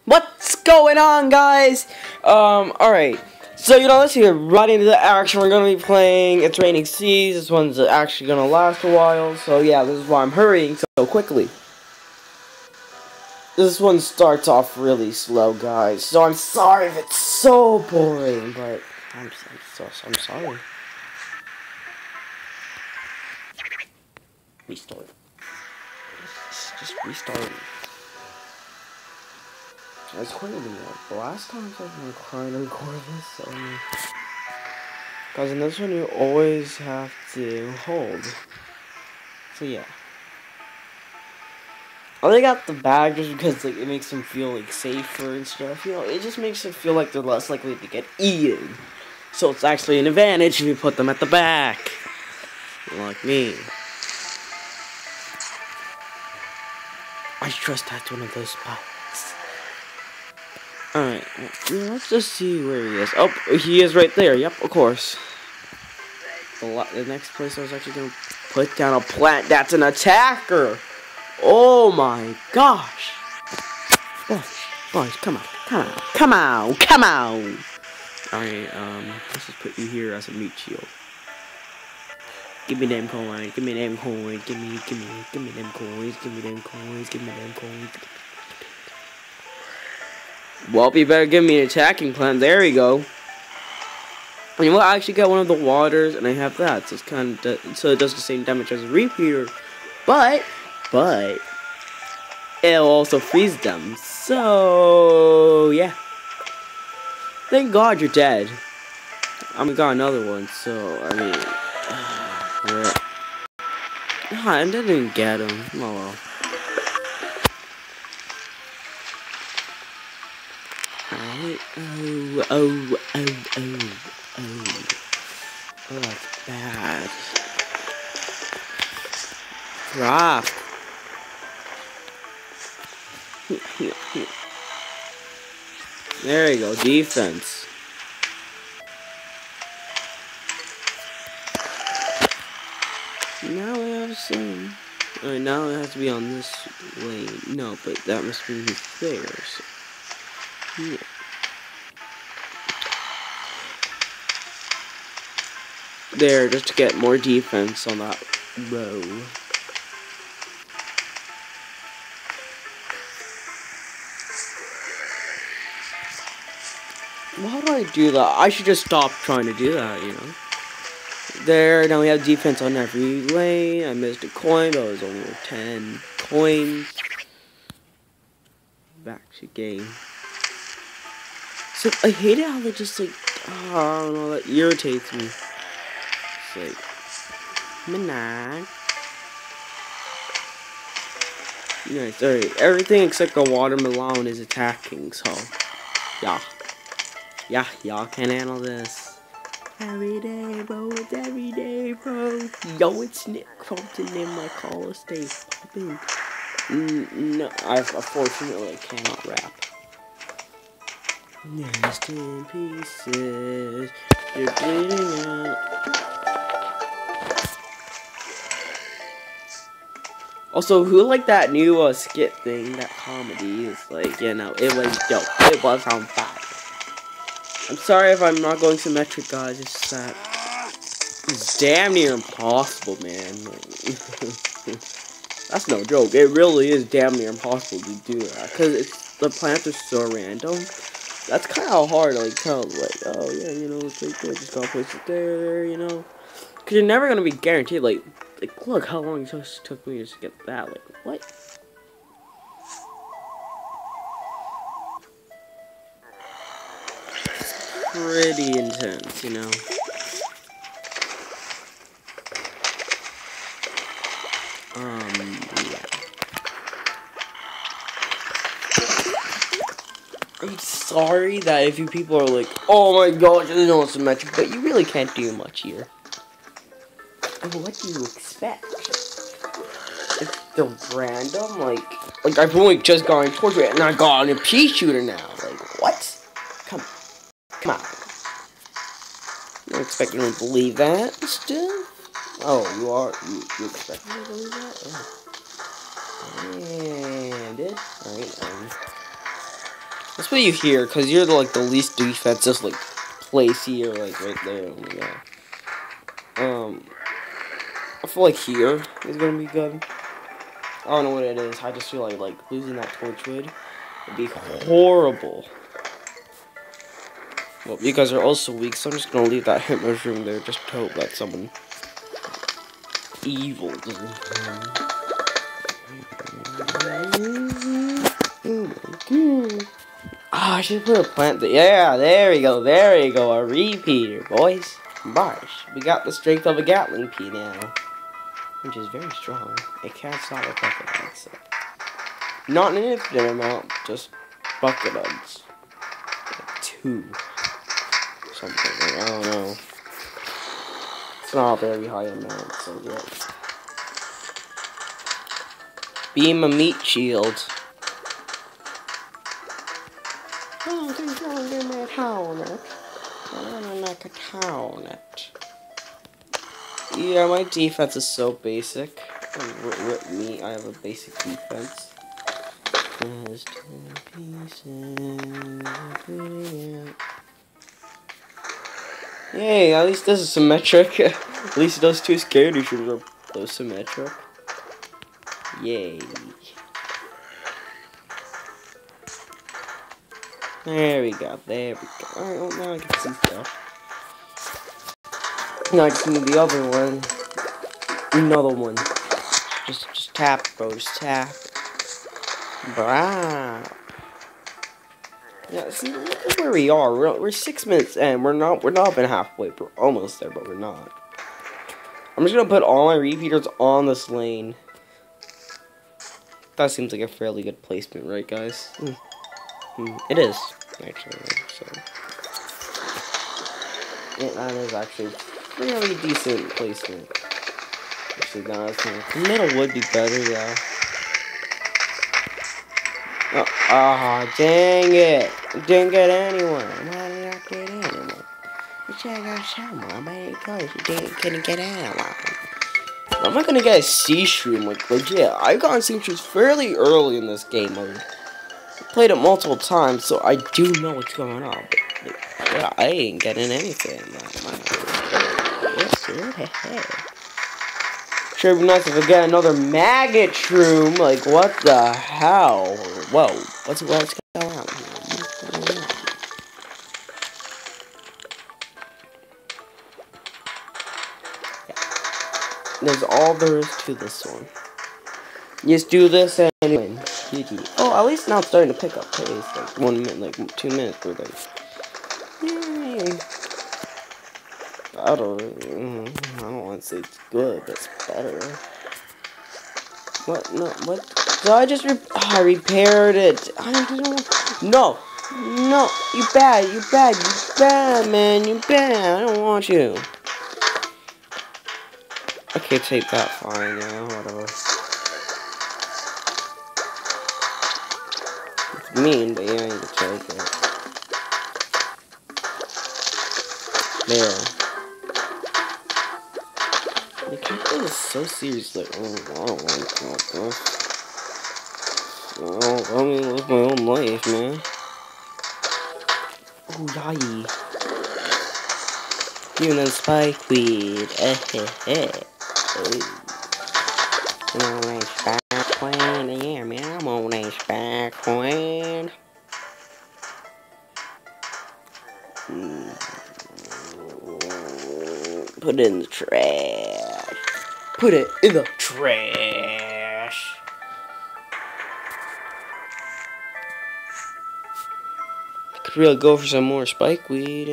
What's going on, guys? Alright. So, let's get right into the action. We're gonna be playing It's Raining Seas. This one's actually gonna last a while. So, yeah, this is why I'm hurrying so quickly. This one starts off really slow, guys. So, I'm sorry if it's so boring, but I'm sorry. Restart. Just restart. It's quite a the last time I was trying to record this, so because in this one you always have to hold. So yeah. I only got the bag just because it makes them feel safer and stuff. It just makes it feel like they're less likely to get eaten. So it's actually an advantage if you put them at the back. Like me. I trust that's one of those spots. Alright, let's just see where he is. Oh, he is right there. Yep, of course. The next place I was actually going to put down a plant. That's an attacker. Oh my gosh. Boys, come on. Alright, let's just put you here as a meat shield. Give me them coins, give me them coins. Well, you better give me an attacking plant. There we go. And you will actually get one of the waters, and I have that. So it's so it does the same damage as a repeater, but it'll also freeze them. So yeah. Thank God you're dead. We got another one. So I mean, I didn't get him. Oh well. Oh, that's bad. Drop. There you go, defense. Now we have some. Alright, now it has to be on this lane. No, but that must be there. So. Yeah. There, just to get more defense on that row. Well, how do I do that? I should just stop trying to do that, There, now we have defense on every lane. I missed a coin, but it was only 10 coins. Back to game. So, I hate it how they just, I don't know, that irritates me. Nice, alright. Everything except the watermelon is attacking, so yeah, y'all can handle this. Every day, bro, it's every day, bro. Yo, it's Nick Crompton in my call stay popping. No, unfortunately I cannot rap. Rest in pieces. You're bleeding out. Also, who liked that new skit thing, that comedy? It's it was dope. It was on fire. I'm sorry if I'm not going symmetric, guys. It's just that it's damn near impossible, man. That's no joke. It really is damn near impossible to do that because the plants are so random. That's kind of hard to tell. Oh yeah, it's right there. Just gotta place it there, Because you're never gonna be guaranteed. Look how long it took me just to get that. What? Pretty intense, yeah. I'm sorry that if you people are like, oh my gosh, this is not symmetric, but you really can't do much here. What do you expect? It's the random, I've only just gone towards it, and I got an pea shooter now. What? Come on. I'm expecting you to believe that still? Oh, you are? You expect me to believe that? Oh. And it. Alright, That's what you hear, because you're like the least defensive like place here, like right there. Oh my god. I feel like here is gonna be good. I don't know what it is. I just feel like losing that Torchwood would be horrible. Well, you guys are also weak, so I'm just gonna leave that hit mushroom there just to hope that someone evil doesn't. I should put a plant there. Yeah, there we go, there we go. A repeater, boys. Gosh, we got the strength of a Gatling Pea now, which is very strong. It can't stop a bucket head, so. Not an infinite amount, just bucket heads. Like 2. Something, I don't know. It's not a very high amount, so yeah. Beam a meat shield. Oh, there's no in my helmet. I'm like a helmet. Yeah, my defense is so basic. Rip me, I have a basic defense. There's 2 pieces. Yay, at least this is symmetric. At least those 2 scaredy shooters are both symmetric. Yay. There we go, there we go. Alright, well, now I can see stuff. Now I just need the other one. Another one. Just tap, bro, just tap. Blah. Yeah, see, look at where we are. We're 6 minutes in. We're not even halfway. We're almost there, but we're not. I'm just gonna put all my repeaters on this lane. That seems like a fairly good placement, right, guys? It is, actually. So yeah, that is actually really decent placement. Actually, no, the middle would be better, yeah. Oh, dang it! Didn't get anyone. Why did I not get anyone? You should have got someone, but because you couldn't get anyone. I'm not gonna get a sea shroom, like legit. I got sea shrooms fairly early in this game mode. I played it multiple times, so I do know what's going on. But yeah, I ain't getting anything. Sure would be nice if I get another maggot shroom. Like, what the hell? Whoa, what's going on here? There's all there is to this one. Just do this and win. GG. Oh, at least now it's starting to pick up pace. Like 1 minute, like 2 minutes. We're like, yay. I don't want to say it's good, but it's better. What? No, what? So I just I repaired it. I don't. No, you bad, man, you bad. I don't want you. Okay, take that. Fine, yeah, whatever. It's mean, but yeah, you can take it. There. The captain is so serious, like, oh, I don't want to talk this. Oh, let me live my own life, man. Oh, yay. You and then Spikeweed. I'm on a Spike Queen. Yeah, man, I'm on a Spike Queen. Put it in the trash. Put it in the trash. I could really go for some more Spikeweed.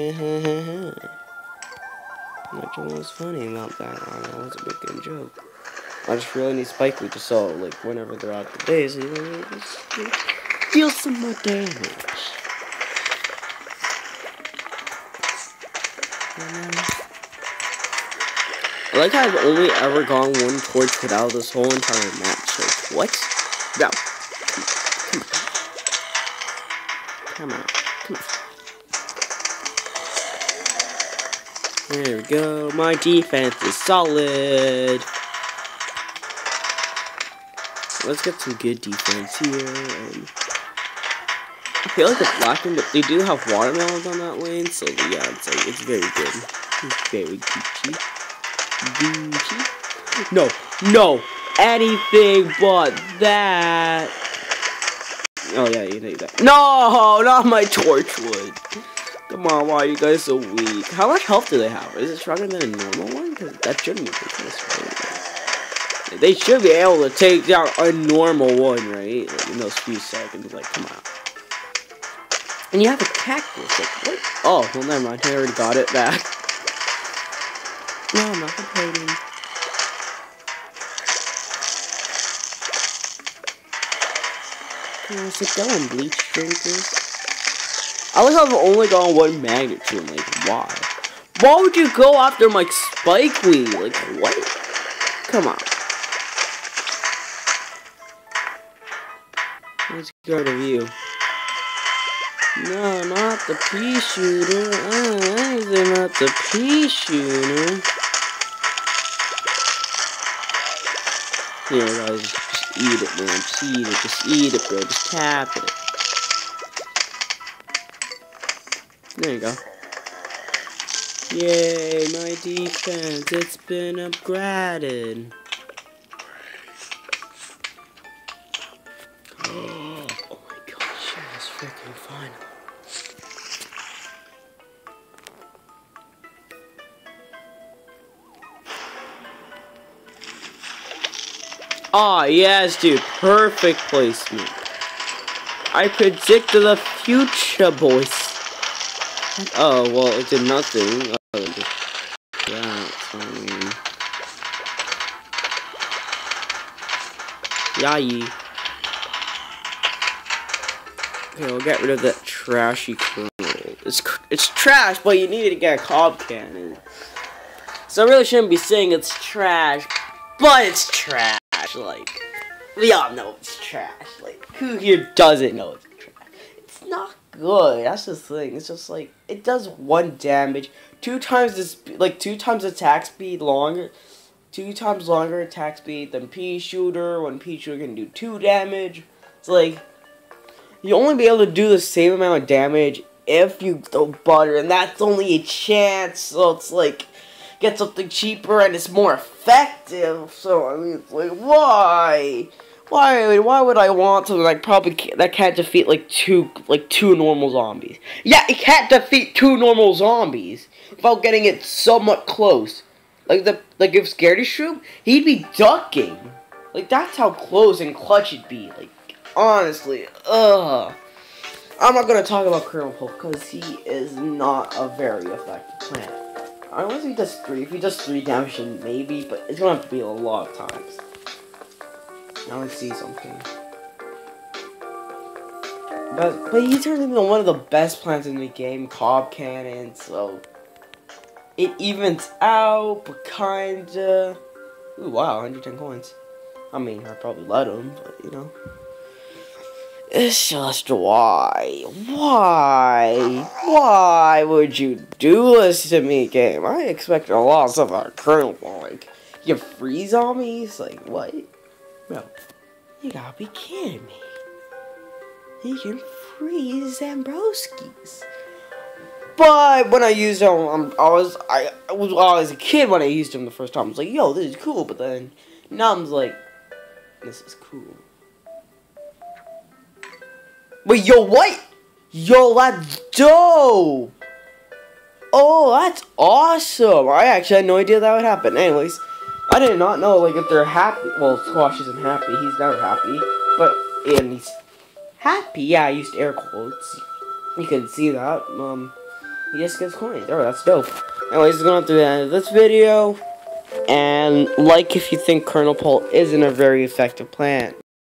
Not sure what's funny about that. I don't know, it's a big good joke. I just really need Spikeweed to sell, like, whenever they're out the day, so you know, deal some more damage. I like how I've only ever gone 1 torch without this whole entire match. Like, what? No. Come on. There we go. My defense is solid. Let's get some good defense here. I feel like it's lacking, but they do have watermelons on that lane, so yeah, it's very good. It's very Gucci. Gucci. No, no, anything but that. Oh yeah, you need that. No, not my torchwood. Come on, why are you guys so weak? How much health do they have? Is it stronger than a normal one? Because that shouldn't be right. They should be able to take down a normal one, right? Like, in those few seconds. Like, come on. And you have a cactus. Like, what? Oh, well, never mind. I already got it back. No, I'm not complaining. Come on, sit down, bleach drinkers. I like how I've only gone one magnet to him. Like, why? Why would you go after him like Spikeweed? Like, what? Come on. Let's go to view. No, not the pea shooter. They're not the pea shooter. Here, guys, just eat it, man. Just eat it. Just eat it, bro. Just tap it. There you go. Yay, my defense. It's been upgraded. Oh my gosh, that's freaking fun. Ah, yes, dude. Perfect placement. I predicted the future, boys. Oh, well, it did nothing. Oh, it just that, so, Yay. Okay, we'll get rid of that trashy kernel. It's trash, but you need to get a cob cannon. So I really shouldn't be saying it's trash, but it's trash. Like, we all know it's trash. Like, who here doesn't know it's trash? It's not good. That's the thing. It's just like, it does 1 damage, 2 times this, like 2 times attack speed longer, 2 times longer attack speed than pea shooter. When pea shooter can do 2 damage. It's like, you only be able to do the same amount of damage if you throw butter, and that's only a chance. So it's like, get something cheaper and it's more effective. So I mean, it's like, why would I want something like that can't defeat like two normal zombies? Yeah, it can't defeat 2 normal zombies without getting it somewhat close. Like if Scaredy Shroom, he'd be ducking. Like, that's how close and clutch it'd be. Like, honestly, ugh. I'm not gonna talk about Colonel Polk because he is not a very effective plant. Unless he does 3. If he does 3 damage, then maybe, but it's gonna have to be a lot of times. Now let's see something. But he turns into one of the best plants in the game, Cob Cannon, so it evens out, but kinda. Ooh, wow, 110 coins. I mean, I'd probably let him, but you know. It's just why? Why would you do this to me, game? I expected a lot of stuff out of Colonel Ball. Like, you have free zombies? Like, what? Bro, you gotta be kidding me. You can freeze Zambroskis. But when I used them, I was always a kid when I used them the first time. I was like, yo, this is cool. But then now I'm like, this is cool. Wait, yo, what? Yo, that's dope. Oh, that's awesome. I actually had no idea that would happen. Anyways, I did not know, like, if they're happy. Well, Squash isn't happy. He's never happy. But, and he's happy. Yeah, I used air quotes. You can see that. He just gets coins. Oh, that's dope. Anyways, it's going to the end of this video. And like if you think Colonel Pole isn't a very effective plant.